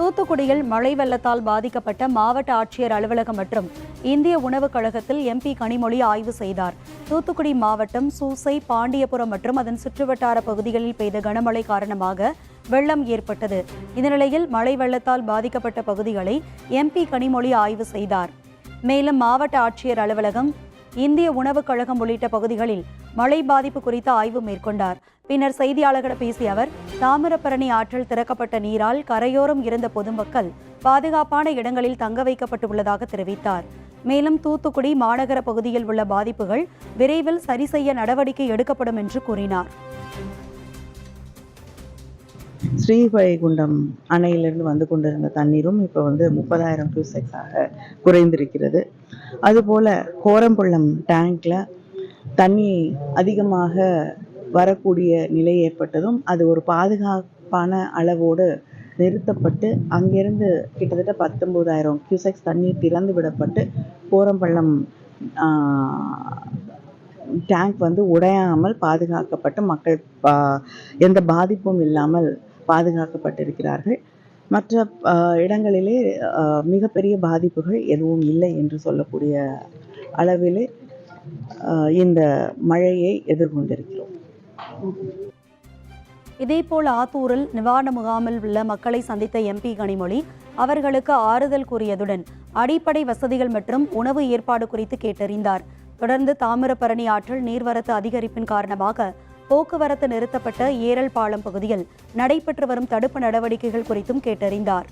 தூத்துக்குடியில் மழை வெள்ளத்தால் பாதிக்கப்பட்ட மாவட்ட ஆட்சியர் அலுவலகம் மற்றும் இந்திய உணவுக் கழகத்தில் எம்பி கனிமொழி ஆய்வு செய்தார். தூத்துக்குடி மாவட்டம் சூசை, பாண்டியபுரம் மற்றும் அதன் சுற்றுவட்டார பகுதிகளில் பெய்த கனமழை காரணமாக வெள்ளம் ஏற்பட்டது. இந்த நிலையில் மழை வெள்ளத்தால் பாதிக்கப்பட்ட பகுதிகளை எம்பி கனிமொழி ஆய்வு செய்தார். மேலும் மாவட்ட ஆட்சியர் அலுவலகம், இந்திய உணவுக் கழகம் உள்ளிட்ட பகுதிகளில் மழை பாதிப்பு குறித்து ஆய்வு மேற்கொண்டார். பின்னர் செய்தியாளர்களிடம் பேசிய அவர், தாமிரபரணி ஆற்றில் திறக்கப்பட்ட நீரால் கரையோரம் இருந்த பொதுமக்கள் பாதுகாப்பான இடங்களில் தங்க வைக்கப்பட்டுள்ளதாக தெரிவித்தார். மேலும் தூத்துக்குடி மாநகர பகுதியில் உள்ள பாதிப்புகள் விரைவில் சரி செய்ய நடவடிக்கை எடுக்கப்படும் என்று கூறினார். ஸ்ரீவைகுண்டம் அணையிலிருந்து வந்து கொண்டிருந்த தண்ணீரும் இப்போ 30,000 கியூசெக்ஸாக குறைந்திருக்கிறது. அதுபோல கோரம்பள்ளம் டேங்க்ல தண்ணி அதிகமாக வரக்கூடிய நிலை ஏற்பட்டதும் அது ஒரு பாதுகாப்பான அளவோடு நிறுத்தப்பட்டு அங்கிருந்து கிட்டத்தட்ட 19,000 கியூசெக்ஸ் தண்ணீர் திறந்து விடப்பட்டு கோரம்பள்ளம் டேங்க் உடையாமல் பாதுகாக்கப்பட்டு மக்கள் எந்த பாதிப்பும் இல்லாமல் பாதுகாக்கப்பட்டிருக்கிறார்கள். மற்ற இடங்களிலே மிகப்பெரிய பாதிப்புகள் எதுவும் இல்லை என்று சொல்லக்கூடிய அளவிலே இந்த மழையை எதிர்கொண்டிருக்கிறோம். இதேபோல் ஆத்தூரில் நிவாரண முகாமில் உள்ள மக்களை சந்தித்த எம்பி கனிமொழி அவர்களுக்கு ஆறுதல் கூறியதுடன் அடிப்படை வசதிகள் மற்றும் உணவு ஏற்பாடு குறித்து கேட்டறிந்தார். தொடர்ந்து தாமிரபரணி ஆற்றில் நீர்வரத்து அதிகரிப்பின் காரணமாக போக்குவரத்து நிறுத்தப்பட்ட ஏரல் பாலம் பகுதியில் நடைபெற்று வரும் தடுப்பு நடவடிக்கைகள் குறித்தும் கேட்டறிந்தார்.